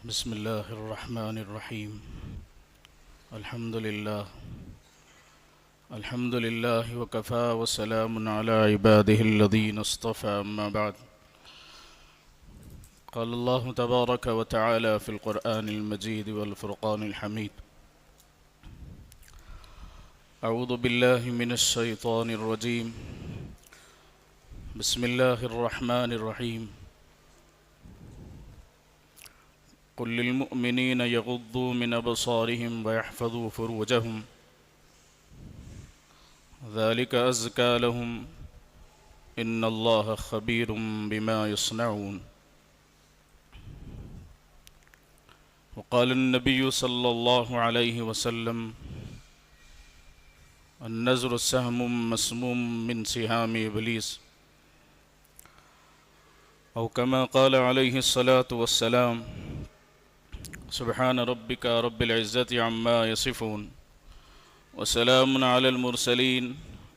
بسم الله الرحمن الرحيم. الحمد لله وكفى وسلام على عباده الذين اصطفى. أما بعد، قال الله تبارك وتعالى في القرآن المجيد والفرقان الحميد: أعوذ بالله من الشيطان الرجيم. بسم الله الرحمن الرحيم. قل للمؤمنين يغضوا من أبصارهم ويحفظوا فروجهم ذلك أزكى لهم إن الله خبير بما يصنعون. وقال النبي صلى الله عليه وسلم: النظر سهم مسموم من سهام إبليس، أو كما قال عليه الصلاة والسلام: سبحان ربك رب العزة عما يصفون وسلام على المرسلين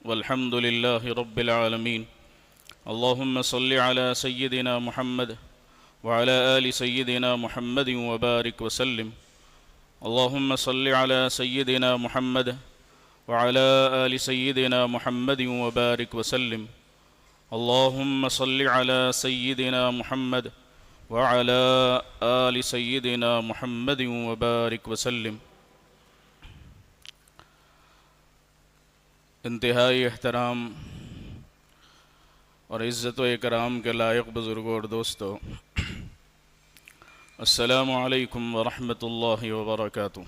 والحمد لله رب العالمين. اللهم صل على سيدنا محمد وعلى آل سيدنا محمد وبارك وسلم. اللهم صل على سيدنا محمد وعلى آل سيدنا محمد وبارك وسلم. اللهم صل على سيدنا محمد وعلى آل سيدنا محمد وبارك وسلم. انتہائی احترام اور عزت و اکرام کے لائق بزرگوں اور دوستو، السلام علیکم ورحمۃ اللہ وبرکاتہ۔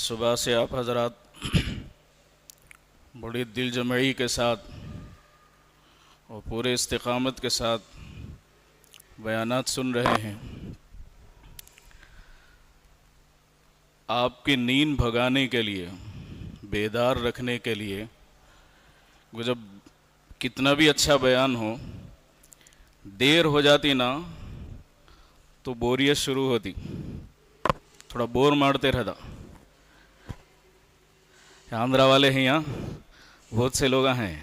صبح سے آپ حضرات بڑی دل جمعی کے ساتھ اور پورے استقامت کے ساتھ بیانات سن رہے ہیں۔ آپ کی نیند بھگانے کے لیے، بیدار رکھنے کے لیے، وہ جب کتنا بھی اچھا بیان ہو، دیر ہو جاتی نا تو بوریت شروع ہوتی، تھوڑا بور مارتے رہتا۔ آندھرا والے ہیں یہاں بہت سے لوگ ہیں،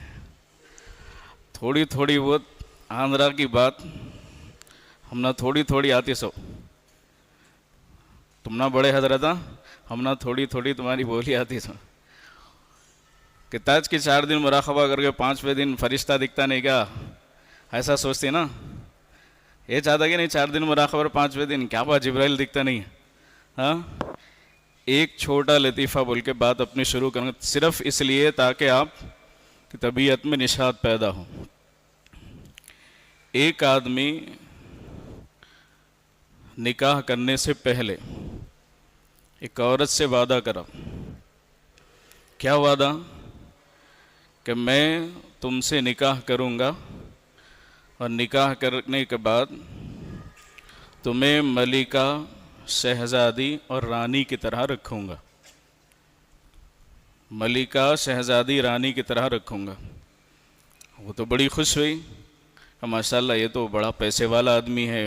تھوڑی تھوڑی بہت آندھرا کی بات ہم نہ تھوڑی تھوڑی آتی سو، تم نہ بڑے حضرت ہم نہ تھوڑی تھوڑی تمہاری بولی آتی سو کہ تاج کی 4 دن مراقبہ کر کے 5ویں دن فرشتہ دکھتا نہیں کیا، ایسا سوچتی نا؟ یہ چاہتا کہ نہیں 4 دن مراقبہ اور 5ویں دن کیا بات جبرائیل دکھتا نہیں ہے؟ ہاں، ایک چھوٹا لطیفہ بول کے بات اپنی شروع کرنا، صرف اس لیے تاکہ آپ کی طبیعت میں نشاط پیدا ہو۔ ایک آدمی نکاح کرنے سے پہلے ایک عورت سے وعدہ کرا۔ کیا وعدہ؟ کہ میں تم سے نکاح کروں گا اور نکاح کرنے کے بعد تمہیں ملکہ، شہزادی اور رانی کی طرح رکھوں گا، ملکہ، شہزادی، رانی کی طرح رکھوں گا۔ وہ تو بڑی خوش ہوئی کہ ماشاءاللہ یہ تو بڑا پیسے والا آدمی ہے،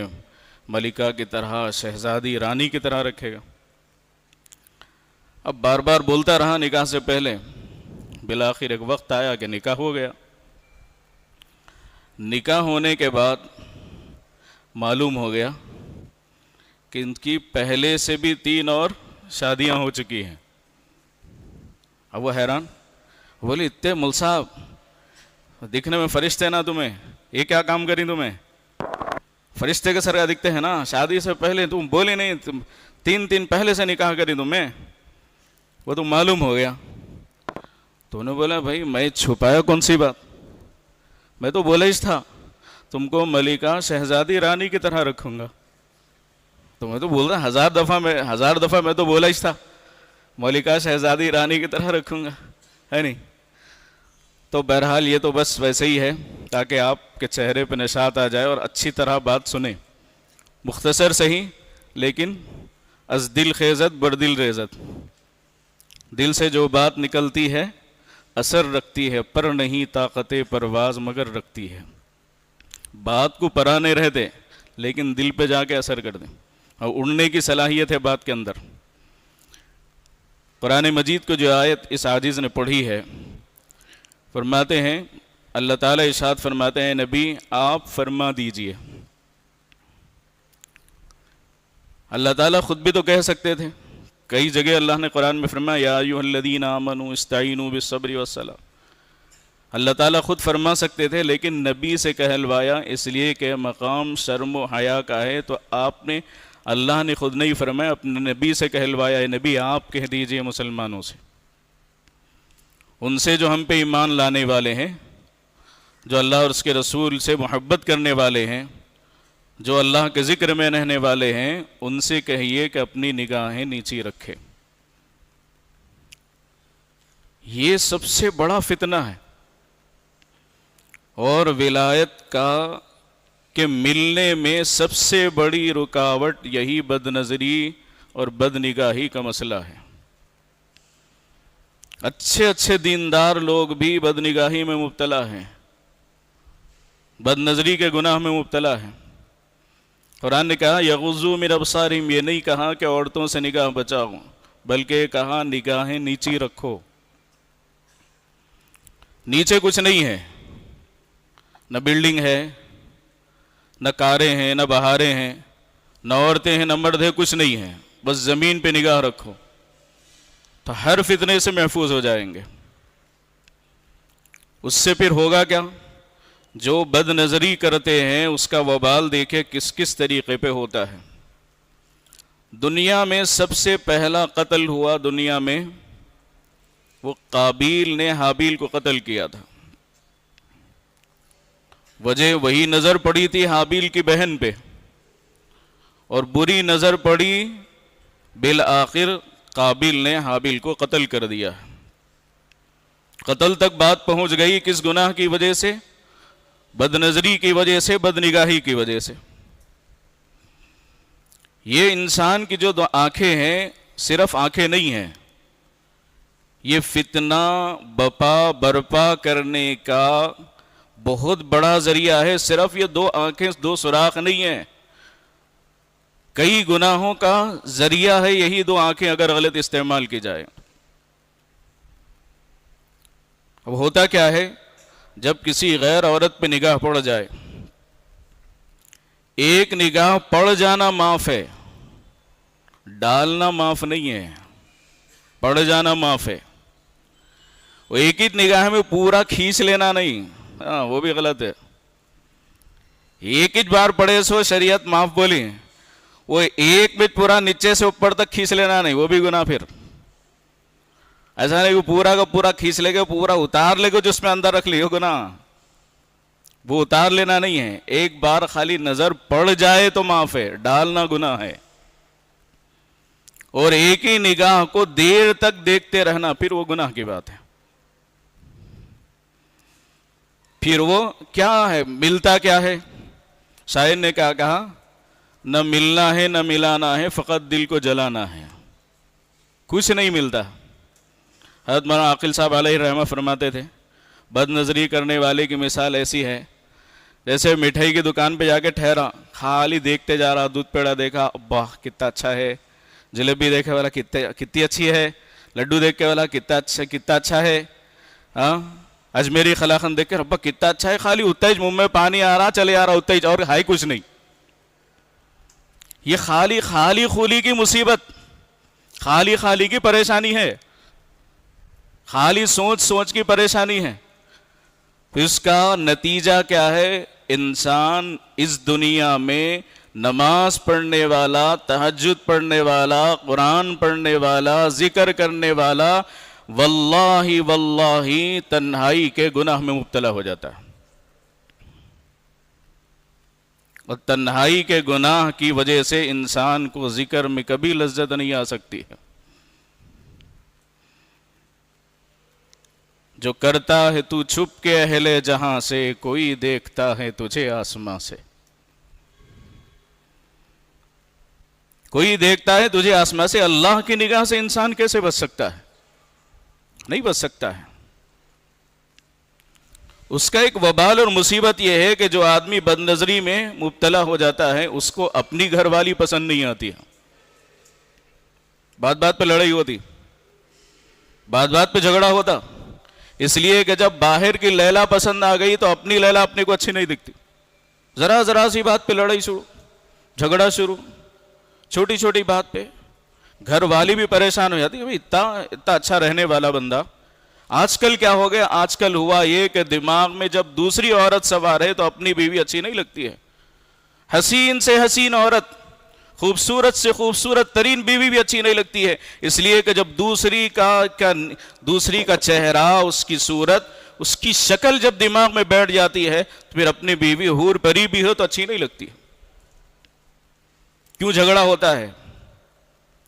ملکہ کی طرح، شہزادی، رانی کی طرح رکھے گا۔ اب بار بار بولتا رہا نکاح سے پہلے، بالآخر ایک وقت آیا کہ نکاح ہو گیا۔ نکاح ہونے کے بعد معلوم ہو گیا کہ ان کی پہلے سے بھی 3 اور شادیاں ہو چکی ہیں۔ اب وہ حیران، بولی اتنے مول صاحب دکھنے میں فرشتے نا تمہیں، یہ کیا کام کریں تمہیں؟ فرشتے کے سرگا دکھتے ہیں نا، شادی سے پہلے تم بولی نہیں، 3 پہلے سے نکاح کری تمہیں، وہ تو معلوم ہو گیا۔ تو انہوں نے بولا بھائی میں چھپایا کون سی بات، میں تو بولا ہی تھا تم کو ملکہ، شہزادی، رانی کی طرح رکھوں گا۔ تو میں تو بول رہا 1000 دفعہ میں تو بولا ہی تھا ملکہ، شہزادی، رانی کی طرح رکھوں گا، ہے نہیں؟ تو بہرحال یہ تو بس ویسے ہی ہے تاکہ آپ کے چہرے پہ نشاط آ جائے اور اچھی طرح بات سنیں، مختصر صحیح لیکن از دل خیزت بر دل ریزت، دل سے جو بات نکلتی ہے اثر رکھتی ہے، پر نہیں طاقت پرواز مگر رکھتی ہے۔ بات کو پرانے رہتے لیکن دل پہ جا کے اثر کر دیں، اور اڑنے کی صلاحیت ہے بات کے اندر۔ قرآن مجید کو جو آیت اس عاجز نے پڑھی ہے، فرماتے ہیں اللہ تعالیٰ ارشاد فرماتے ہیں نبی آپ فرما دیجئے. اللہ تعالیٰ خود بھی تو کہہ سکتے تھے. کئی جگہ اللہ نے قرآن میں فرمایا یا ایھا الذین آمنوا استعینوا بالصبر والصلاۃ. اللہ تعالیٰ خود فرما سکتے تھے لیکن نبی سے کہلوایا اس لیے کہ مقام شرم و حیا کا ہے. تو آپ نے اللہ نے خود نہیں فرمایا, اپنے نبی سے کہلوایا اے نبی آپ کہہ دیجئے مسلمانوں سے, ان سے جو ہم پہ ایمان لانے والے ہیں, جو اللہ اور اس کے رسول سے محبت کرنے والے ہیں, جو اللہ کے ذکر میں رہنے والے ہیں, ان سے کہیے کہ اپنی نگاہیں نیچی رکھے. یہ سب سے بڑا فتنہ ہے اور ولایت کا کہ ملنے میں سب سے بڑی رکاوٹ یہی بد نظری اور بد نگاہی کا مسئلہ ہے. اچھے اچھے دیندار لوگ بھی بد نگاہی میں مبتلا ہیں, بد نظری کے گناہ میں مبتلا ہیں. قرآن نے کہا یغضوا من ابصارہم, یہ نہیں کہا کہ عورتوں سے نگاہ بچاؤ, بلکہ کہا نگاہیں نیچی رکھو. نیچے کچھ نہیں ہے, نہ بلڈنگ ہے, نہ کاریں ہیں, نہ بہاریں ہیں, نہ عورتیں ہیں, نہ مرد ہے, کچھ نہیں ہے, بس زمین پہ نگاہ رکھو تو ہر فتنے سے محفوظ ہو جائیں گے. اس سے پھر ہوگا کیا؟ جو بد نظری کرتے ہیں اس کا وبال دیکھے کس کس طریقے پہ ہوتا ہے. دنیا میں سب سے پہلا قتل ہوا دنیا میں, وہ قابیل نے حابیل کو قتل کیا تھا. وجہ وہی نظر پڑی تھی حابیل کی بہن پہ, اور بری نظر پڑی, بالآخر قابیل نے حابیل کو قتل کر دیا. قتل تک بات پہنچ گئی کس گناہ کی وجہ سے؟ بد نظری کی وجہ سے, بد نگاہی کی وجہ سے. یہ انسان کی جو دو آنکھیں ہیں صرف آنکھیں نہیں ہیں, یہ فتنہ برپا کرنے کا بہت بڑا ذریعہ ہے. صرف یہ دو آنکھیں, دو سوراخ نہیں ہیں, کئی گناہوں کا ذریعہ ہے یہی دو آنکھیں اگر غلط استعمال کی جائے. اب ہوتا کیا ہے, جب کسی غیر عورت پہ نگاہ پڑ جائے, ایک نگاہ پڑ جانا معاف ہے, ڈالنا معاف نہیں ہے. پڑ جانا معاف ہے, وہ ایک ہی نگاہ میں پورا کھینچ لینا نہیں, ہاں وہ بھی غلط ہے. ایک ہی بار پڑے سو شریعت معاف بولی, وہ ایک بھی پورا نیچے سے اوپر تک کھینچ لینا نہیں, وہ بھی گناہ. پھر ایسا نہیں کہ پورا کا پورا کھینچ لے گا, پورا اتار لے گا جو اس میں اندر رکھ لی, وہ گناہ. وہ اتار لینا نہیں ہے, ایک بار خالی نظر پڑ جائے تو معاف ہے, ڈالنا گناہ ہے. اور ایک ہی نگاہ کو دیر تک دیکھتے رہنا پھر وہ گناہ کی بات ہے. پھر وہ کیا ہے, ملتا کیا ہے؟ شاعر نے کیا کہا, نہ ملنا ہے نہ ملانا ہے, فقط دل کو جلانا ہے. کچھ نہیں ملتا. حضرت مولانا عاقل صاحب علیہ رحمہ فرماتے تھے بد نظری کرنے والے کی مثال ایسی ہے جیسے مٹھائی کی دکان پہ جا کے ٹھہرا, خالی دیکھتے جا رہا, دودھ پیڑا دیکھا, واہ کتنا اچھا ہے, جلیبی دیکھے والا کتنی اچھی ہے, لڈو دیکھ کے والا کتنا اچھا ہے, ہاں اجمیری خلاقند دیکھ کے ربا کتنا اچھا ہے, خالی اتنا ہی منہ میں پانی آ رہا, چلے آ رہا اتنا ہی, اور ہائی کچھ نہیں. یہ خالی خولی کی مصیبت, خالی کی پریشانی ہے, خالی سوچ کی پریشانی ہے. اس کا نتیجہ کیا ہے؟ انسان اس دنیا میں نماز پڑھنے والا, تہجد پڑھنے والا, قرآن پڑھنے والا, ذکر کرنے والا, واللہ تنہائی کے گناہ میں مبتلا ہو جاتا ہے. اور تنہائی کے گناہ کی وجہ سے انسان کو ذکر میں کبھی لذت نہیں آ سکتی ہے. جو کرتا ہے تو چھپ کے اہل جہاں سے, کوئی دیکھتا ہے تجھے آسماں سے. کوئی دیکھتا ہے تجھے آسماں سے. اللہ کی نگاہ سے انسان کیسے بچ سکتا ہے؟ نہیں بچ سکتا ہے. اس کا ایک وبال اور مصیبت یہ ہے کہ جو آدمی بد نظری میں مبتلا ہو جاتا ہے اس کو اپنی گھر والی پسند نہیں آتی ہے. بات بات پہ لڑائی ہوتی, بات بات پہ جھگڑا ہوتا, اس لیے کہ جب باہر کی لیلا پسند آ گئی تو اپنی لیلا اپنے کو اچھی نہیں دکھتی، ذرا ذرا سی بات پہ لڑائی شروع، جھگڑا شروع، چھوٹی چھوٹی بات پہ گھر والی بھی پریشان ہو جاتی ہے، اتنا اچھا رہنے والا بندہ۔ آج کل کیا ہو گیا، آج کل ہوا یہ کہ دماغ میں جب دوسری عورت سوار ہے تو اپنی بیوی اچھی نہیں لگتی ہے، حسین سے حسین عورت، خوبصورت سے خوبصورت ترین بیوی بھی اچھی نہیں لگتی ہے، اس لیے کہ جب دوسری کا چہرہ، اس کی صورت، اس کی شکل جب دماغ میں بیٹھ جاتی ہے تو پھر اپنی بیوی حور پری بھی ہو تو اچھی نہیں لگتی۔ کیوں جھگڑا ہوتا ہے؟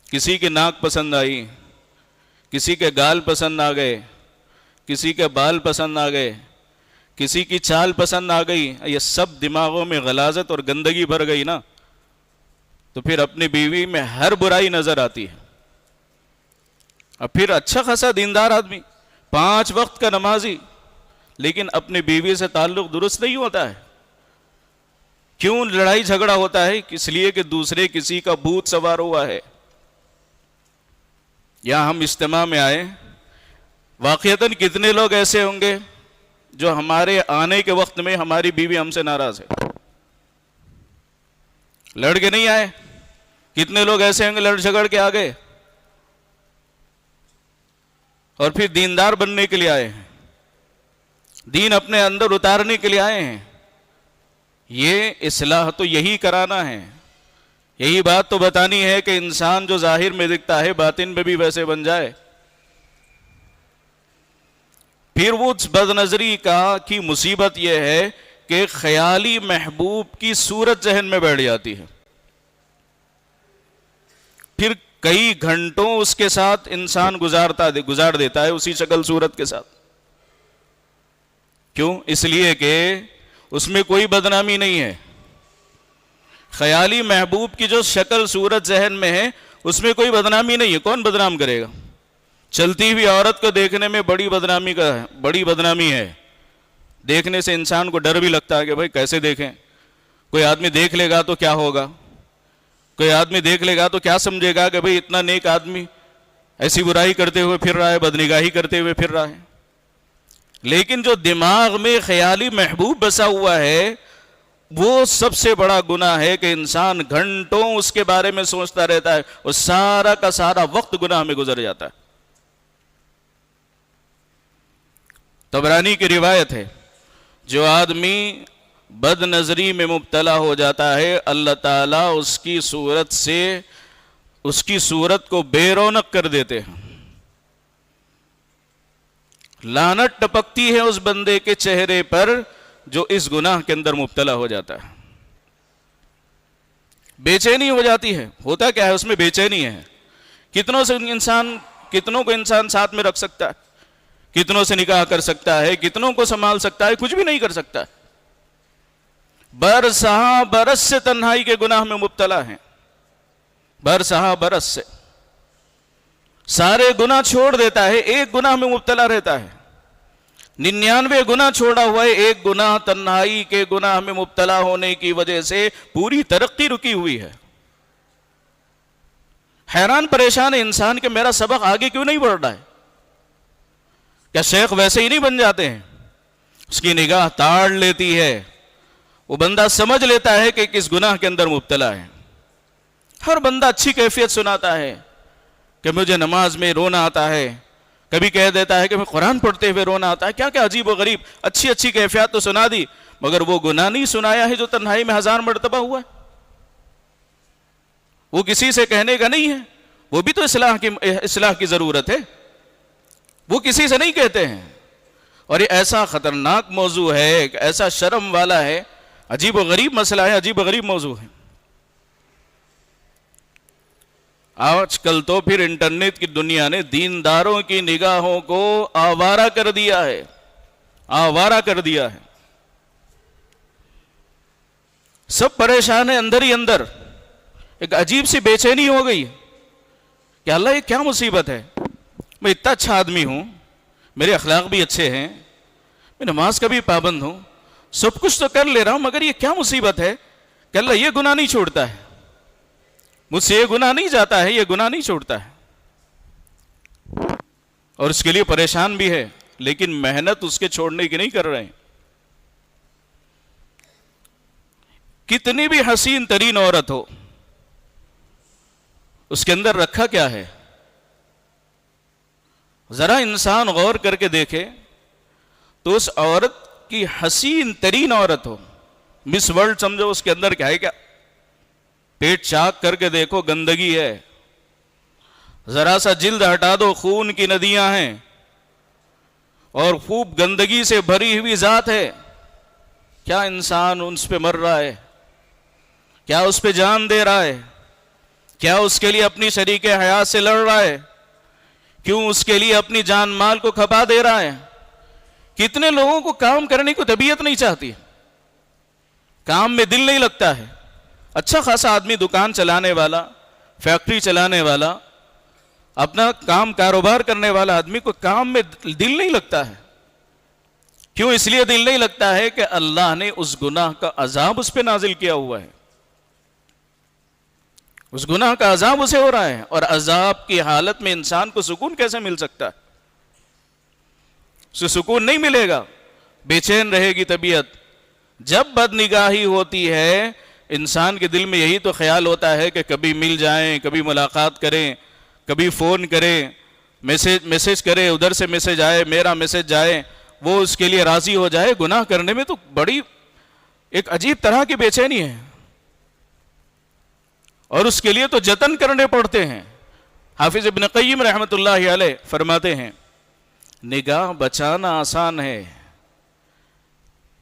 کسی کی ناک پسند آئی، کسی کے گال پسند آ گئے، کسی کے بال پسند آ گئے، کسی کی چال پسند آ گئی، یہ سب دماغوں میں غلاظت اور گندگی بھر گئی نا، تو پھر اپنی بیوی میں ہر برائی نظر آتی ہے۔ اب پھر اچھا خاصا دیندار آدمی، 5 وقت کا نمازی، لیکن اپنی بیوی سے تعلق درست نہیں ہوتا ہے۔ کیوں لڑائی جھگڑا ہوتا ہے؟ اس لیے کہ دوسرے کسی کا بھوت سوار ہوا ہے۔ یا ہم اجتماع میں آئے، واقعتاً کتنے لوگ ایسے ہوں گے جو ہمارے آنے کے وقت میں ہماری بیوی ہم سے ناراض ہے، لڑ کے نہیں آئے؟ کتنے لوگ ایسے ہوں گے لڑ جھگڑ کے آ گئے اور پھر دیندار بننے کے لیے آئے ہیں، دین اپنے اندر اتارنے کے لیے آئے ہیں۔ یہ اصلاح تو یہی کرانا ہے، یہی بات تو بتانی ہے کہ انسان جو ظاہر میں دکھتا ہے باطن میں بھی ویسے بن جائے۔ پھر وہ بد نظری کی مصیبت یہ ہے کہ خیالی محبوب کی صورت ذہن میں بیٹھ جاتی ہے، پھر کئی گھنٹوں اس کے ساتھ انسان گزار دیتا ہے اسی شکل صورت کے ساتھ۔ کیوں؟ اس لیے کہ اس میں کوئی بدنامی نہیں ہے۔ خیالی محبوب کی جو شکل صورت ذہن میں ہے اس میں کوئی بدنامی نہیں ہے، کون بدنام کرے گا؟ چلتی ہوئی عورت کو دیکھنے میں بڑی بدنامی ہے، دیکھنے سے انسان کو ڈر بھی لگتا ہے کہ بھائی کیسے دیکھیں، کوئی آدمی دیکھ لے گا تو کیا ہوگا، کوئی آدمی دیکھ لے گا تو کیا سمجھے گا کہ بھئی اتنا نیک آدمی ایسی برائی کرتے ہوئے پھر رہا ہے، بدنگاہی کرتے ہوئے پھر رہا ہے۔ لیکن جو دماغ میں خیالی محبوب بسا ہوا ہے وہ سب سے بڑا گناہ ہے کہ انسان گھنٹوں اس کے بارے میں سوچتا رہتا ہے اور سارا کا سارا وقت گناہ میں گزر جاتا ہے۔ طبرانی کی روایت ہے، جو آدمی بد نظری میں مبتلا ہو جاتا ہے اللہ تعالیٰ اس کی صورت کو بے رونق کر دیتے ہیں، لعنت ٹپکتی ہے اس بندے کے چہرے پر جو اس گناہ کے اندر مبتلا ہو جاتا ہے، بے چینی ہو جاتی ہے۔ ہوتا کیا ہے اس میں؟ بے چینی ہے۔ کتنوں کو انسان ساتھ میں رکھ سکتا ہے، کتنوں سے نکاح کر سکتا ہے، کتنوں کو سنبھال سکتا ہے، کچھ بھی نہیں کر سکتا ہے۔ برسہ برس سے تنہائی کے گناہ میں مبتلا ہیں، برسہ برس سے سارے گناہ چھوڑ دیتا ہے، ایک گناہ میں مبتلا رہتا ہے، 99 گناہ چھوڑا ہوا ہے، ایک گناہ تنہائی کے گناہ میں مبتلا ہونے کی وجہ سے پوری ترقی رکی ہوئی ہے۔ حیران پریشان ہے انسان کہ میرا سبق آگے کیوں نہیں بڑھ رہا ہے؟ کیا شیخ ویسے ہی نہیں بن جاتے ہیں؟ اس کی نگاہ تاڑ لیتی ہے، وہ بندہ سمجھ لیتا ہے کہ کس گناہ کے اندر مبتلا ہے۔ ہر بندہ اچھی کیفیت سناتا ہے کہ مجھے نماز میں رونا آتا ہے، کبھی کہہ دیتا ہے کہ میں قرآن پڑھتے ہوئے رونا آتا ہے، کیا عجیب و غریب اچھی کیفیات تو سنا دی، مگر وہ گناہ نہیں سنایا ہے جو تنہائی میں 1000 مرتبہ ہوا ہے۔ وہ کسی سے کہنے کا نہیں ہے، وہ بھی تو اصلاح کی ضرورت ہے، وہ کسی سے نہیں کہتے ہیں۔ اور یہ ایسا خطرناک موضوع ہے، ایسا شرم والا ہے، عجیب و غریب مسئلہ ہے، عجیب و غریب موضوع ہے۔ آج کل تو پھر انٹرنیٹ کی دنیا نے دینداروں کی نگاہوں کو آوارہ کر دیا ہے، آوارہ کر دیا ہے۔ سب پریشان ہیں اندر ہی اندر، ایک عجیب سی بے چینی ہو گئی کہ اللہ یہ کیا مصیبت ہے، میں اتنا اچھا آدمی ہوں، میرے اخلاق بھی اچھے ہیں، میں نماز کا بھی پابند ہوں، سب کچھ تو کر لے رہا ہوں، مگر یہ کیا مصیبت ہے کہ اللہ یہ گناہ نہیں چھوڑتا ہے، مجھ سے یہ گناہ نہیں جاتا ہے، یہ گناہ نہیں چھوڑتا ہے، اور اس کے لیے پریشان بھی ہے۔ لیکن محنت اس کے چھوڑنے کی نہیں کر رہے ہیں. کتنی بھی حسین ترین عورت ہو، اس کے اندر رکھا کیا ہے؟ ذرا انسان غور کر کے دیکھے تو اس عورت کی حسین ترین عورت ہو، مس ورلڈ سمجھو، اس کے اندر کیا ہے؟ کیا پیٹ چاک کر کے دیکھو، گندگی ہے. ذرا سا جلد ہٹا دو، خون کی ندیاں ہیں اور خوب گندگی سے بھری ہوئی ذات ہے. کیا انسان اس پہ مر رہا ہے؟ کیا اس پہ جان دے رہا ہے؟ کیا اس کے لیے اپنی شریک حیات سے لڑ رہا ہے؟ کیوں اس کے لیے اپنی جان مال کو کھپا دے رہا ہے؟ کتنے لوگوں کو کام کرنے کو طبیعت نہیں چاہتی، کام میں دل نہیں لگتا ہے. اچھا خاصا آدمی، دکان چلانے والا، فیکٹری چلانے والا، اپنا کام کاروبار کرنے والا آدمی کو کام میں دل نہیں لگتا ہے. کیوں اس لیے دل نہیں لگتا ہے کہ اللہ نے اس گناہ کا عذاب اس پہ نازل کیا ہوا ہے. اس گناہ کا عذاب اسے ہو رہا ہے، اور عذاب کی حالت میں انسان کو سکون کیسے مل سکتا ہے؟ اسے سکون نہیں ملے گا، بے چین رہے گی طبیعت. جب بد نگاہی ہوتی ہے انسان کے دل میں یہی تو خیال ہوتا ہے کہ کبھی مل جائیں، کبھی ملاقات کریں، کبھی فون کریں، میسج کرے، ادھر سے میسج آئے، میرا میسج جائے، وہ اس کے لیے راضی ہو جائے. گناہ کرنے میں تو بڑی ایک عجیب طرح کی بے چینی ہے، اور اس کے لیے تو جتن کرنے پڑتے ہیں. حافظ ابن قیم رحمۃ اللہ علیہ فرماتے ہیں، نگاہ بچانا آسان ہے،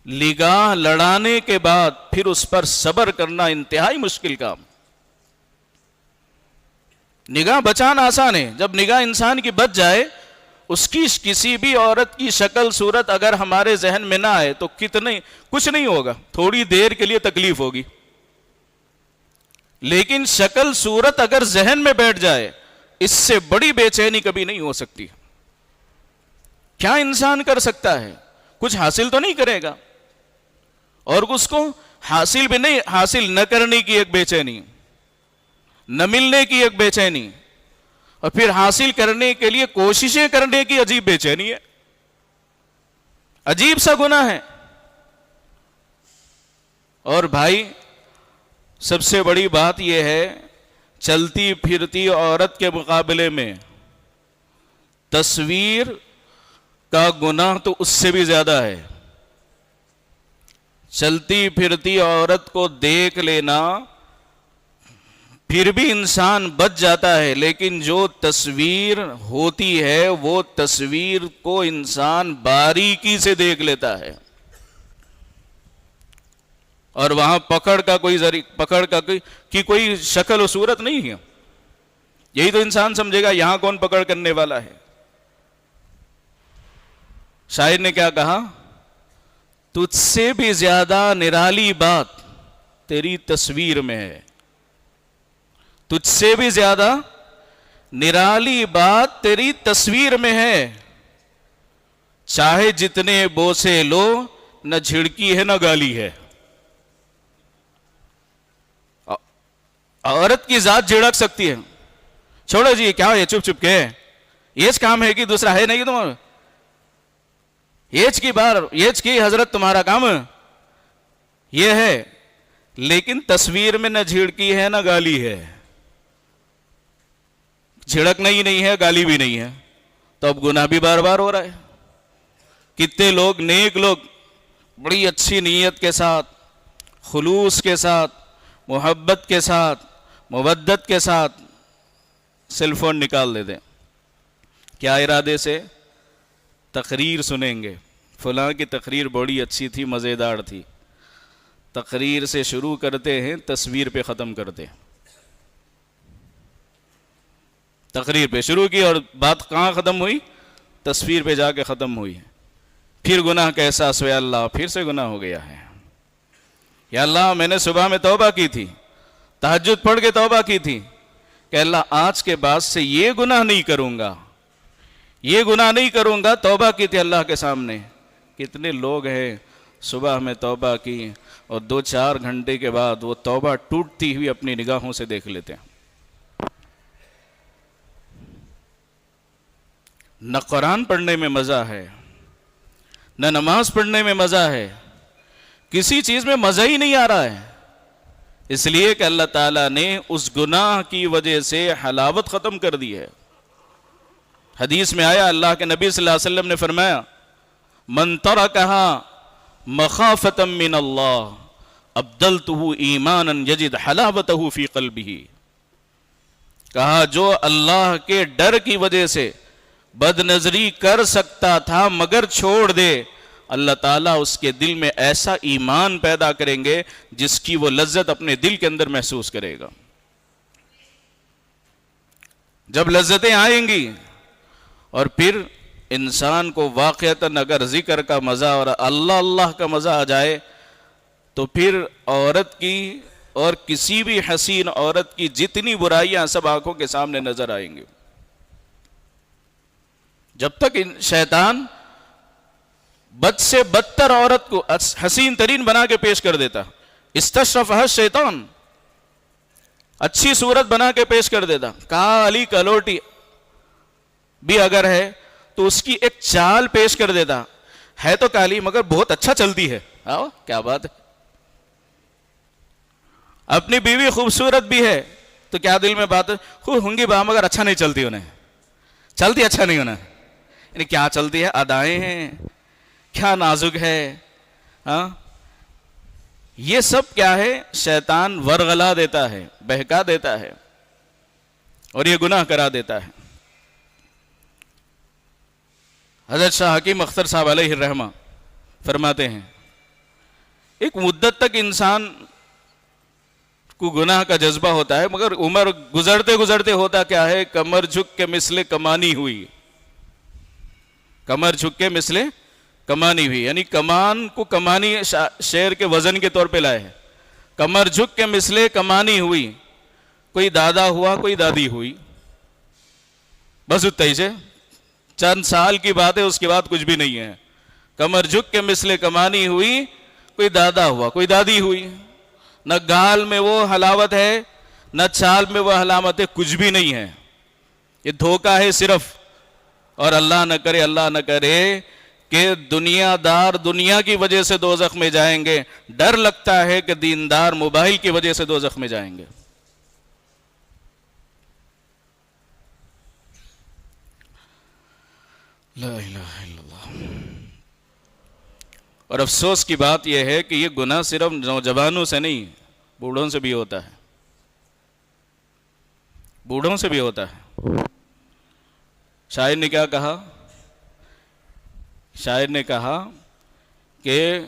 نگاہ لڑانے کے بعد پھر اس پر صبر کرنا انتہائی مشکل کام. نگاہ بچانا آسان ہے، جب نگاہ انسان کی بچ جائے، اس کی کسی بھی عورت کی شکل صورت اگر ہمارے ذہن میں نہ آئے تو کچھ نہیں ہوگا، تھوڑی دیر کے لیے تکلیف ہوگی. لیکن شکل صورت اگر ذہن میں بیٹھ جائے، اس سے بڑی بے چینی کبھی نہیں ہو سکتی. کیا انسان کر سکتا ہے؟ کچھ حاصل تو نہیں کرے گا، اور اس کو حاصل بھی نہیں، حاصل نہ کرنے کی ایک بے چینی، نہ ملنے کی ایک بے چینی، اور پھر حاصل کرنے کے لیے کوششیں کرنے کی عجیب بے چینی ہے. عجیب سا گناہ ہے. اور بھائی سب سے بڑی بات یہ ہے، چلتی پھرتی عورت کے مقابلے میں تصویر کا گناہ تو اس سے بھی زیادہ ہے. چلتی پھرتی عورت کو دیکھ لینا پھر بھی انسان بچ جاتا ہے، لیکن جو تصویر ہوتی ہے وہ تصویر کو انسان باریکی سے دیکھ لیتا ہے، اور وہاں پکڑ کا کوئی شکل و صورت نہیں ہے. یہی تو انسان سمجھے گا یہاں کون پکڑ کرنے والا ہے. شاعر نے کیا کہا؟ تجھ سے بھی زیادہ نرالی بات تیری تصویر میں ہے. تجھ سے بھی زیادہ نرالی بات تیری تصویر میں ہے. چاہے جتنے بوسے لو، نہ جھڑکی ہے نہ گالی ہے. عورت کی ذات جھڑک سکتی ہے. چھوڑو جی، کیا ہے چپ چپ کے، یہ کام ہے کہ دوسرا ہے نہیں تمہارا، یہ کی حضرت تمہارا کام یہ ہے. لیکن تصویر میں نہ جھڑکی ہے نہ گالی ہے، جھڑکنا ہی نہیں ہے، گالی بھی نہیں ہے، تو اب گناہ بھی بار بار ہو رہا ہے. کتنے لوگ، نیک لوگ، بڑی اچھی نیت کے ساتھ، خلوص کے ساتھ، محبت کے ساتھ، مودت کے ساتھ سیل فون نکال دیتے. کیا ارادے سے؟ تقریر سنیں گے، فلاں کی تقریر بڑی اچھی تھی، مزیدار تھی. تقریر سے شروع کرتے ہیں، تصویر پہ ختم کرتے ہیں. تقریر پہ شروع کی اور بات کہاں ختم ہوئی؟ تصویر پہ جا کے ختم ہوئی. پھر گناہ کا احساس ہوا، اللہ پھر سے گناہ ہو گیا ہے. یا اللہ میں نے صبح میں توبہ کی تھی، تہجد پڑھ کے توبہ کی تھی کہ اللہ آج کے بعد سے یہ گناہ نہیں کروں گا، یہ گناہ نہیں کروں گا. توبہ کی تھی اللہ کے سامنے. کتنے لوگ ہیں صبح میں توبہ کی اور 2-4 گھنٹے کے بعد وہ توبہ ٹوٹتی ہوئی اپنی نگاہوں سے دیکھ لیتے ہیں. نہ قرآن پڑھنے میں مزہ ہے، نہ نماز پڑھنے میں مزہ ہے، کسی چیز میں مزہ ہی نہیں آ رہا ہے، اس لیے کہ اللہ تعالیٰ نے اس گناہ کی وجہ سے حلاوت ختم کر دی ہے۔ حدیث میں آیا، اللہ کے نبی صلی اللہ علیہ وسلم نے فرمایا، من ترکها مخافتا من اللہ ابدلتہ ایمانا یجد حلاوتہ فی قلبہ، کہا جو اللہ کے ڈر کی وجہ سے بد نظری کر سکتا تھا مگر چھوڑ دے، اللہ تعالیٰ اس کے دل میں ایسا ایمان پیدا کریں گے جس کی وہ لذت اپنے دل کے اندر محسوس کرے گا۔ جب لذتیں آئیں گی اور پھر انسان کو واقعتاً اگر ذکر کا مزہ اور اللہ اللہ کا مزہ آ جائے تو پھر عورت کی اور کسی بھی حسین عورت کی جتنی برائیاں سب آنکھوں کے سامنے نظر آئیں گے۔ جب تک شیطان بد سے بدتر عورت کو حسین ترین بنا کے پیش کر دیتا، استشرفہ شیطان، اچھی صورت بنا کے پیش کر دیتا، کالی کلوٹی بھی اگر ہے تو اس کی ایک چال پیش کر دیتا، ہے تو کالی مگر بہت اچھا چلتی ہے، آؤ کیا بات ہے۔ اپنی بیوی خوبصورت بھی ہے تو کیا دل میں بات ہے، خوب ہوں گی با مگر اچھا نہیں چلتی انہیں، چلتی اچھا نہیں انہیں، یعنی کیا چلتی ہے، ادائیں ہیں، کیا نازک ہے، ہاں یہ سب کیا ہے، شیطان ورغلا دیتا ہے، بہکا دیتا ہے اور یہ گناہ کرا دیتا ہے۔ حضرت شاہ حکیم اختر صاحب علیہ الرحمہ فرماتے ہیں، ایک مدت تک انسان کو گناہ کا جذبہ ہوتا ہے مگر عمر گزرتے گزرتے ہوتا کیا ہے، کمر جھک کے مثل کمانی ہوئی، کمر جھک کے مثل کمانی ہوئی، یعنی کمان کو کمانی شیر کے وزن کے طور پہ لائے ہیں، کمر جھک کے مثل کمانی ہوئی، کوئی دادا ہوا کوئی دادی ہوئی، بس اتنا ہی سے چند سال کی بات ہے، اس کے بعد کچھ بھی نہیں ہے، کمر جھک کے مثل کمانی ہوئی، کوئی دادا ہوا کوئی دادی ہوئی، نہ گال میں وہ حلاوت ہے نہ چال میں وہ علامت ہے، کچھ بھی نہیں ہے، یہ دھوکہ ہے صرف۔ اور اللہ نہ کرے کہ دنیا دار دنیا کی وجہ سے دوزخ میں جائیں گے، ڈر لگتا ہے کہ دیندار موبائل کی وجہ سے دوزخ میں جائیں گے۔ لا الہ الا اللہ۔ اور افسوس کی بات یہ ہے کہ یہ گناہ صرف نوجوانوں سے نہیں، بوڑھوں سے بھی ہوتا ہے، بوڑھوں سے بھی ہوتا ہے۔ شاعر نے کیا کہا؟ شاعر نے کہا کہ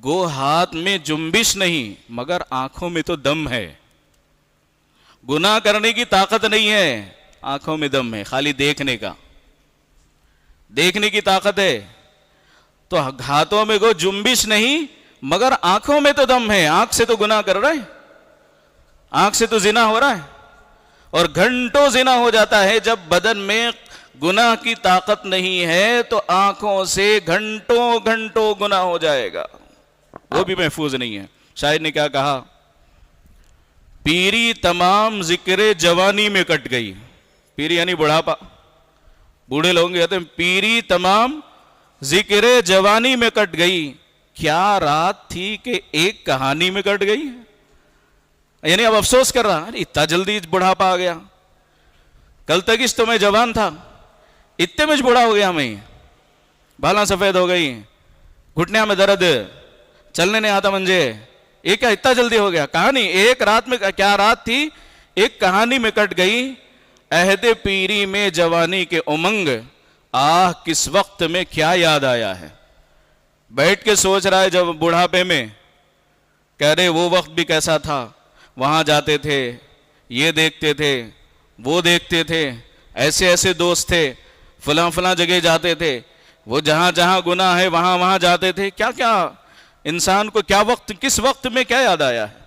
گو ہاتھ میں جنبش نہیں مگر آنکھوں میں تو دم ہے، گناہ کرنے کی طاقت نہیں ہے، آنکھوں میں دم ہے، خالی دیکھنے کا، دیکھنے کی طاقت ہے، تو ہاتھوں میں گو جنبش نہیں مگر آنکھوں میں تو دم ہے، آنکھ سے تو گناہ کر رہا ہے، آنکھ سے تو زنا ہو رہا ہے، اور گھنٹوں زنا ہو جاتا ہے۔ جب بدن میں گناہ کی طاقت نہیں ہے تو آنکھوں سے گھنٹوں گھنٹوں گناہ ہو جائے گا، وہ بھی محفوظ نہیں ہے۔ شاعر نے کیا کہا؟ پیری تمام ذکر جوانی میں کٹ گئی، پیری یعنی بڑھاپا، بوڑھے لوگوں کہتے ہیں پیری تمام ذکر جوانی میں کٹ گئی، کیا رات تھی کہ ایک کہانی میں کٹ گئی، یعنی اب افسوس کر رہا، اتنا جلدی بڑھاپا آ گیا، کل تک اس تو میں جوان تھا، اتنے میں بوڑھا ہو گیا، میں بالاں سفید ہو گئی، گھٹنوں میں درد، چلنے نہیں آتا منجے، یہ کیا اتنا جلدی ہو گیا؟ کہانی ایک رات میں، کیا رات تھی ایک کہانی میں کٹ گئی، عہد پیری میں جوانی کے امنگ، آہ کس وقت میں کیا یاد آیا ہے۔ بیٹھ کے سوچ رہا ہے جب بڑھاپے میں، کہہ رہے وہ وقت بھی کیسا تھا، وہاں جاتے تھے، یہ دیکھتے تھے، وہ دیکھتے تھے، ایسے ایسے دوست تھے، فلاں فلاں جگہ جاتے تھے، وہ جہاں جہاں گناہ ہے وہاں وہاں جاتے تھے، کیا کیا انسان کو کیا وقت، کس وقت میں کیا یاد آیا ہے۔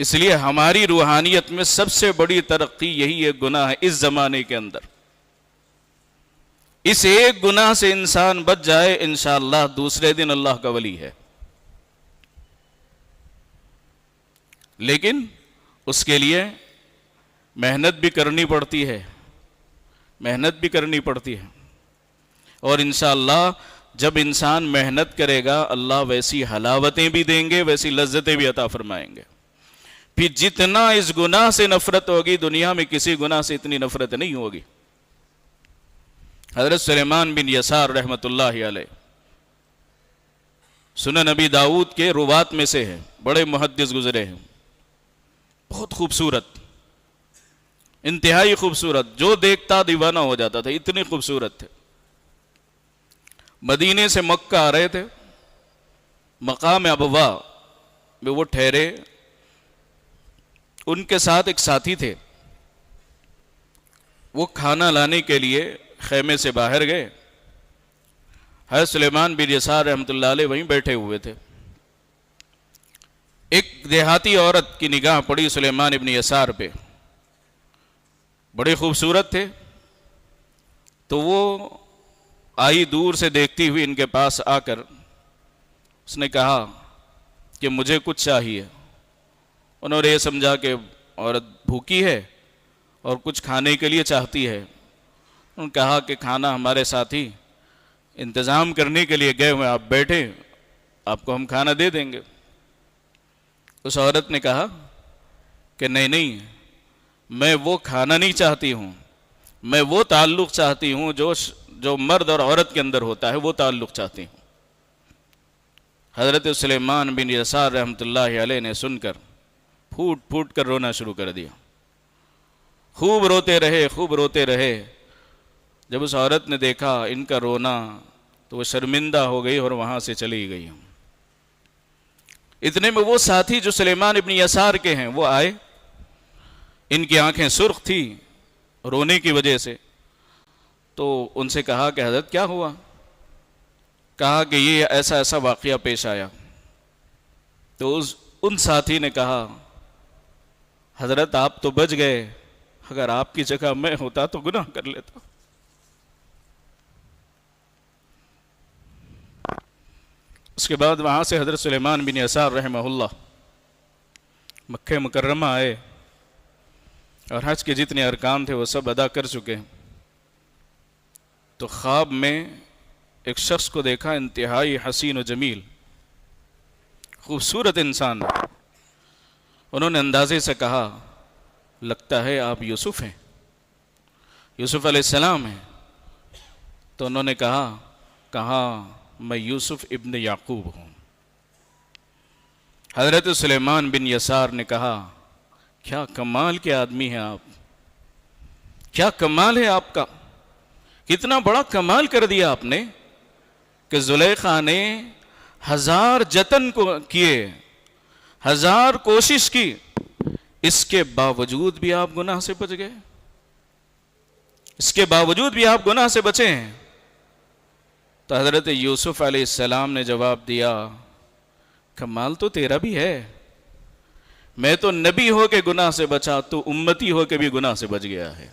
اس لیے ہماری روحانیت میں سب سے بڑی ترقی یہی ایک گناہ ہے اس زمانے کے اندر، اس ایک گناہ سے انسان بچ جائے انشاءاللہ دوسرے دن اللہ کا ولی ہے، لیکن اس کے لیے محنت بھی کرنی پڑتی ہے، محنت بھی کرنی پڑتی ہے، اور انشاءاللہ جب انسان محنت کرے گا اللہ ویسی حلاوتیں بھی دیں گے، ویسی لذتیں بھی عطا فرمائیں گے۔ پھر جتنا اس گناہ سے نفرت ہوگی، دنیا میں کسی گناہ سے اتنی نفرت نہیں ہوگی۔ حضرت سلیمان بن یسار رحمۃ اللہ علیہ سنن نبی داؤد کے روات میں سے ہے، بڑے محدث گزرے ہیں، بہت خوبصورت، انتہائی خوبصورت، جو دیکھتا دیوانہ ہو جاتا تھا، اتنی خوبصورت تھے۔ مدینے سے مکہ آ رہے تھے، مقام ابوا میں وہ ٹھہرے، ان کے ساتھ ایک ساتھی تھے، وہ کھانا لانے کے لیے خیمے سے باہر گئے۔ حضرت سلیمان بن یسار رحمۃ اللہ علیہ وہیں بیٹھے ہوئے تھے۔ ایک دیہاتی عورت کی نگاہ پڑی سلیمان ابن یسار پہ، بڑے خوبصورت تھے، تو وہ آئی دور سے دیکھتی ہوئی ان کے پاس آ کر اس نے کہا کہ مجھے کچھ چاہیے۔ انہوں نے یہ سمجھا کہ عورت بھوکی ہے اور کچھ کھانے کے لیے چاہتی ہے۔ انہوں نے کہا کہ کھانا ہمارے ساتھی انتظام کرنے کے لیے گئے ہوئے، آپ بیٹھے، آپ کو ہم کھانا دے دیں گے۔ اس عورت نے کہا کہ نہیں، میں وہ کھانا نہیں چاہتی ہوں، میں وہ تعلق چاہتی ہوں جو مرد اور عورت کے اندر ہوتا ہے، وہ تعلق چاہتی ہوں۔ حضرت سلیمان بن یسار رحمۃ اللہ علیہ نے سن کر پھوٹ پھوٹ کر رونا شروع کر دیا، خوب روتے رہے۔ جب اس عورت نے دیکھا ان کا رونا تو وہ شرمندہ ہو گئی اور وہاں سے چلی گئی۔ اتنے میں وہ ساتھی جو سلیمان ابن یسار کے ہیں وہ آئے، ان کی آنکھیں سرخ تھی رونے کی وجہ سے، تو ان سے کہا کہ حضرت کیا ہوا؟ کہا کہ یہ ایسا واقعہ پیش آیا۔ تو ان ساتھی نے کہا حضرت آپ تو بچ گئے، اگر آپ کی جگہ میں ہوتا تو گناہ کر لیتا۔ اس کے بعد وہاں سے حضرت سلیمان بن یسار رحمہ اللہ مکہ مکرمہ آئے، اور حج کے جتنے ارکان تھے وہ سب ادا کر چکے۔ تو خواب میں ایک شخص کو دیکھا، انتہائی حسین و جمیل، خوبصورت انسان۔ انہوں نے اندازے سے کہا لگتا ہے آپ یوسف ہیں، یوسف علیہ السلام ہیں۔ تو انہوں نے کہا میں یوسف ابن یعقوب ہوں۔ حضرت سلیمان بن یسار نے کہا کیا کمال کے آدمی ہیں آپ، کیا کمال ہے آپ کا، کتنا بڑا کمال کر دیا آپ نے کہ زلیخا نے 1000 جتن کیے، 1000 کوشش کی، اس کے باوجود بھی آپ گناہ سے بچ گئے، اس کے باوجود بھی آپ گناہ سے بچے ہیں۔ تو حضرت یوسف علیہ السلام نے جواب دیا کمال تو تیرا بھی ہے، میں تو نبی ہو کے گناہ سے بچا، تو امتی ہو کے بھی گناہ سے بچ گیا ہے۔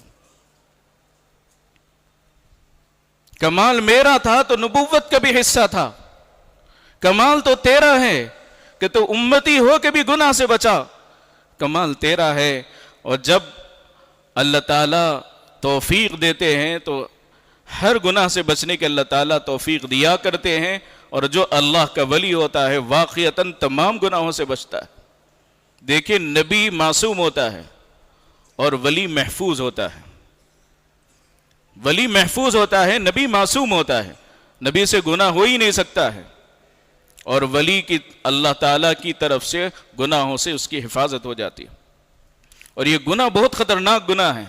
کمال میرا تھا تو نبوت کا بھی حصہ تھا، کمال تو تیرا ہے کہ تو امتی ہو کے بھی گناہ سے بچا، کمال تیرا ہے۔ اور جب اللہ تعالیٰ توفیق دیتے ہیں تو ہر گناہ سے بچنے کے اللہ تعالیٰ توفیق دیا کرتے ہیں، اور جو اللہ کا ولی ہوتا ہے واقعتاً تمام گناہوں سے بچتا ہے۔ دیکھیں نبی معصوم ہوتا ہے اور ولی محفوظ ہوتا ہے، ولی محفوظ ہوتا ہے، نبی معصوم ہوتا ہے، نبی سے گناہ ہو ہی نہیں سکتا ہے، اور ولی کی اللہ تعالیٰ کی طرف سے گناہوں سے اس کی حفاظت ہو جاتی ہے۔ اور یہ گناہ بہت خطرناک گناہ ہے،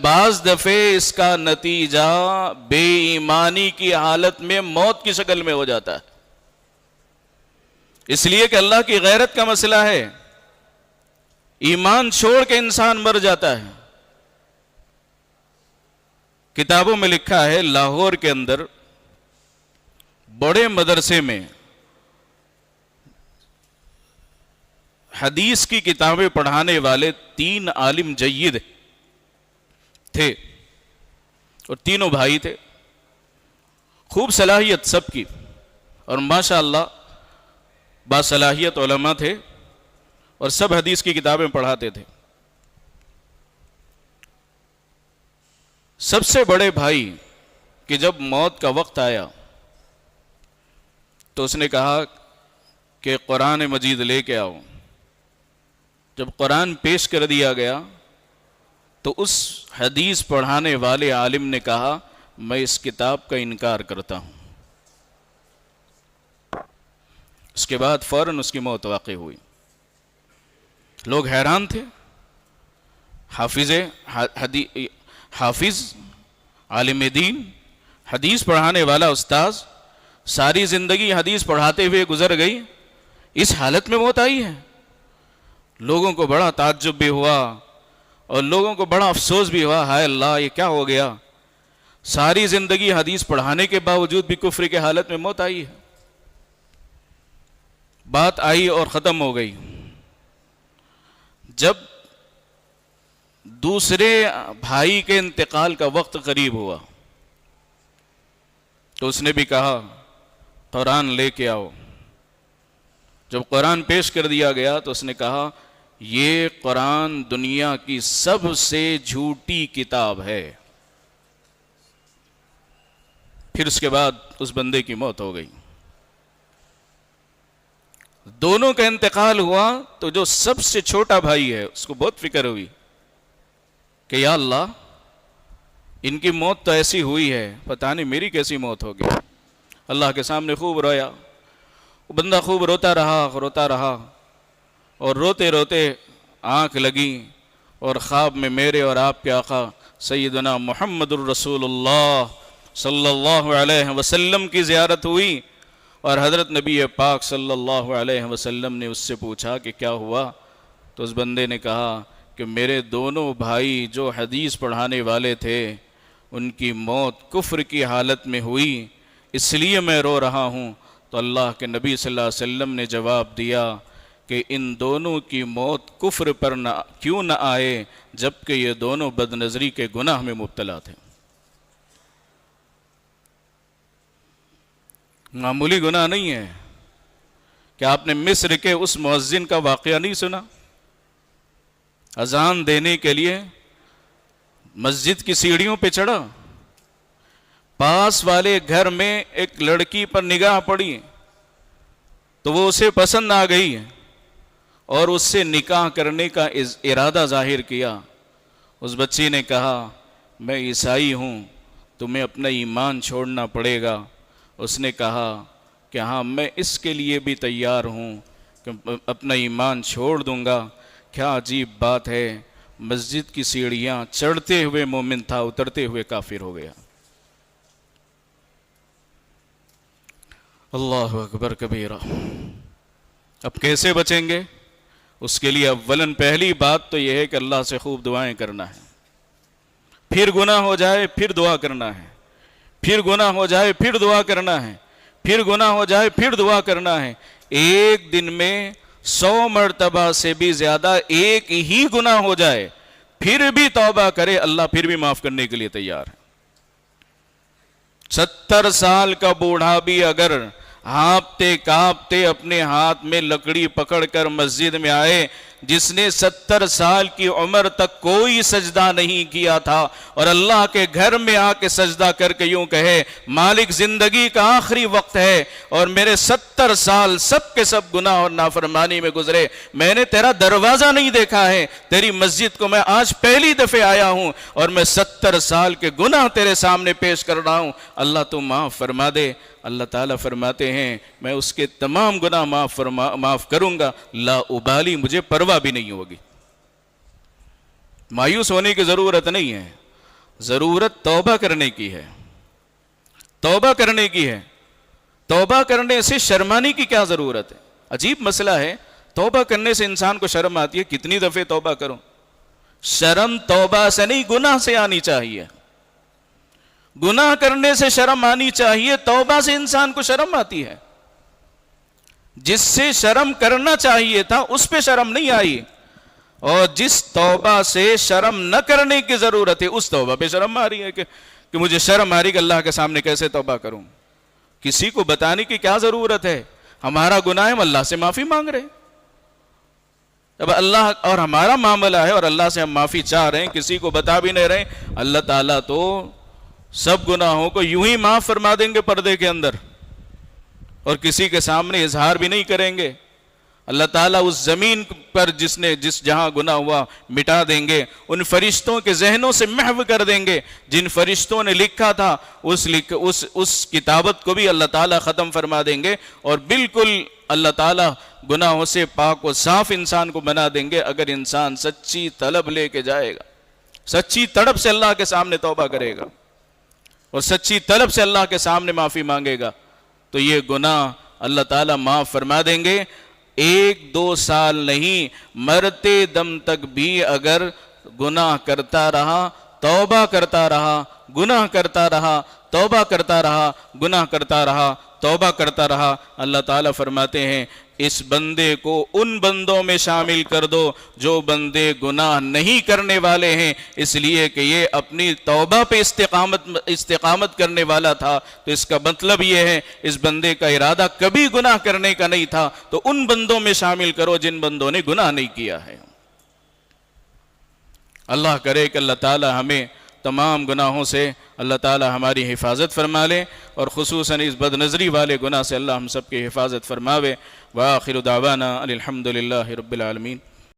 بعض دفعے اس کا نتیجہ بے ایمانی کی حالت میں موت کی شکل میں ہو جاتا ہے، اس لیے کہ اللہ کی غیرت کا مسئلہ ہے، ایمان چھوڑ کے انسان مر جاتا ہے۔ کتابوں میں لکھا ہے لاہور کے اندر بڑے مدرسے میں حدیث کی کتابیں پڑھانے والے 3 عالم جید تھے، اور تینوں بھائی تھے، خوب صلاحیت سب کی، اور ماشاءاللہ باصلاحیت علماء تھے، اور سب حدیث کی کتابیں پڑھاتے تھے۔ سب سے بڑے بھائی کہ جب موت کا وقت آیا تو اس نے کہا کہ قرآن مجید لے کے آؤ۔ جب قرآن پیش کر دیا گیا تو اس حدیث پڑھانے والے عالم نے کہا میں اس کتاب کا انکار کرتا ہوں۔ اس کے بعد فوراً اس کی موت واقع ہوئی۔ لوگ حیران تھے، حافظ عالم دین، حدیث پڑھانے والا استاذ، ساری زندگی حدیث پڑھاتے ہوئے گزر گئی، اس حالت میں موت آئی ہے۔ لوگوں کو بڑا تعجب بھی ہوا اور لوگوں کو بڑا افسوس بھی ہوا، ہائے اللہ یہ کیا ہو گیا، ساری زندگی حدیث پڑھانے کے باوجود بھی کفر کی حالت میں موت آئی ہے۔ بات آئی اور ختم ہو گئی۔ جب دوسرے بھائی کے انتقال کا وقت قریب ہوا تو اس نے بھی کہا قرآن لے کے آؤ۔ جب قرآن پیش کر دیا گیا تو اس نے کہا یہ قرآن دنیا کی سب سے جھوٹی کتاب ہے۔ پھر اس کے بعد اس بندے کی موت ہو گئی۔ دونوں کا انتقال ہوا تو جو سب سے چھوٹا بھائی ہے اس کو بہت فکر ہوئی کہ یا اللہ ان کی موت تو ایسی ہوئی ہے، پتہ نہیں میری کیسی موت ہوگی۔ اللہ کے سامنے خوب رویا، وہ بندہ خوب روتا رہا اور روتے روتے آنکھ لگی اور خواب میں میرے اور آپ کے آقا سیدنا محمد الرسول اللہ صلی اللہ علیہ وسلم کی زیارت ہوئی اور حضرت نبی پاک صلی اللہ علیہ وسلم نے اس سے پوچھا کہ کیا ہوا؟ تو اس بندے نے کہا کہ میرے دونوں بھائی جو حدیث پڑھانے والے تھے ان کی موت کفر کی حالت میں ہوئی، اس لیے میں رو رہا ہوں۔ تو اللہ کے نبی صلی اللہ علیہ وسلم نے جواب دیا کہ ان دونوں کی موت کفر پر کیوں نہ آئے جبکہ یہ دونوں بد نظری کے گناہ میں مبتلا تھے۔ معمولی گناہ نہیں ہے کہ آپ نے مصر کے اس مؤذن کا واقعہ نہیں سنا؟ اذان دینے کے لیے مسجد کی سیڑھیوں پہ چڑھا، پاس والے گھر میں ایک لڑکی پر نگاہ پڑی تو وہ اسے پسند آ گئی اور اس سے نکاح کرنے کا ارادہ ظاہر کیا۔ اس بچی نے کہا میں عیسائی ہوں، تمہیں اپنا ایمان چھوڑنا پڑے گا۔ اس نے کہا کہ ہاں میں اس کے لیے بھی تیار ہوں کہ اپنا ایمان چھوڑ دوں گا۔ کیا عجیب بات ہے، مسجد کی سیڑھیاں چڑھتے ہوئے مومن تھا، اترتے ہوئے کافر ہو گیا۔ اللہ اکبر کبیرہ۔ اب کیسے بچیں گے؟ اس کے لیے اولاً پہلی بات تو یہ ہے کہ اللہ سے خوب دعائیں کرنا ہے، پھر گناہ ہو جائے پھر دعا کرنا ہے، پھر گناہ ہو جائے پھر دعا کرنا ہے، پھر گناہ ہو جائے پھر دعا کرنا ہے۔ ایک دن میں 100 مرتبہ سے بھی زیادہ ایک ہی گناہ ہو جائے پھر بھی توبہ کرے، اللہ پھر بھی معاف کرنے کے لیے تیار ہے۔ 70 سال کا بوڑھا بھی اگر ہانپتے کانپتے اپنے ہاتھ میں لکڑی پکڑ کر مسجد میں آئے، جس نے 70 سال کی عمر تک کوئی سجدہ نہیں کیا تھا اور اللہ کے گھر میں آ کے سجدہ کر کے یوں کہے مالک زندگی کا آخری وقت ہے اور میرے 70 سال سب کے سب گناہ اور نافرمانی میں گزرے، میں نے تیرا دروازہ نہیں دیکھا ہے، تیری مسجد کو میں آج پہلی دفعہ آیا ہوں اور میں 70 سال کے گناہ تیرے سامنے پیش کر رہا ہوں، اللہ تو معاف فرما دے۔ اللہ تعالیٰ فرماتے ہیں میں اس کے تمام گناہ معاف کروں گا، لا ابالی، مجھے پرواہ بھی نہیں ہوگی۔ مایوس ہونے کی ضرورت نہیں ہے، ضرورت توبہ کرنے کی ہے، توبہ کرنے کی ہے۔ توبہ کرنے سے شرمانے کی کیا ضرورت ہے؟ عجیب مسئلہ ہے، توبہ کرنے سے انسان کو شرم آتی ہے، کتنی دفعہ توبہ کروں؟ شرم توبہ سے نہیں، گناہ سے آنی چاہیے۔ گناہ کرنے سے شرم آنی چاہیے، توبہ سے انسان کو شرم آتی ہے۔ جس سے شرم کرنا چاہیے تھا اس پہ شرم نہیں آئی، اور جس توبہ سے شرم نہ کرنے کی ضرورت ہے اس توبہ پہ شرم آ رہی ہے کہ مجھے شرم آ رہی کہ اللہ کے سامنے کیسے توبہ کروں۔ کسی کو بتانے کی کیا ضرورت ہے؟ ہمارا گناہ ہے، ہم اللہ سے معافی مانگ رہے ہیں۔ اب اللہ اور ہمارا معاملہ ہے اور اللہ سے ہم معافی چاہ رہے ہیں، کسی کو بتا بھی نہیں رہے، اللہ تعالیٰ تو سب گناہوں کو یوں ہی معاف فرما دیں گے پردے کے اندر، اور کسی کے سامنے اظہار بھی نہیں کریں گے۔ اللہ تعالیٰ اس زمین پر جس جہاں گناہ ہوا مٹا دیں گے، ان فرشتوں کے ذہنوں سے محو کر دیں گے، جن فرشتوں نے لکھا تھا اس کتابت کو بھی اللہ تعالیٰ ختم فرما دیں گے، اور بالکل اللہ تعالیٰ گناہوں سے پاک و صاف انسان کو بنا دیں گے، اگر انسان سچی طلب لے کے جائے گا، سچی تڑپ سے اللہ کے سامنے توبہ کرے گا اور سچی طلب سے اللہ کے سامنے معافی مانگے گا، تو یہ گناہ اللہ تعالیٰ معاف فرما دیں گے۔ 1-2 سال نہیں، مرتے دم تک بھی اگر گناہ کرتا رہا، توبہ کرتا رہا، گناہ کرتا رہا، توبہ کرتا رہا، گناہ کرتا رہا، توبہ کرتا رہا، اللہ تعالیٰ فرماتے ہیں اس بندے کو ان بندوں میں شامل کر دو جو بندے گناہ نہیں کرنے والے ہیں، اس لیے کہ یہ اپنی توبہ پہ استقامت کرنے والا تھا، تو اس کا مطلب یہ ہے اس بندے کا ارادہ کبھی گناہ کرنے کا نہیں تھا، تو ان بندوں میں شامل کرو جن بندوں نے گناہ نہیں کیا ہے۔ اللہ کرے کہ اللہ تعالی ہمیں تمام گناہوں سے اللہ تعالی ہماری حفاظت فرما لے، اور خصوصاً اس بد نظری والے گناہ سے اللہ ہم سب کی حفاظت فرماوے۔ وآخر دعوانا الحمد للہ رب العالمین۔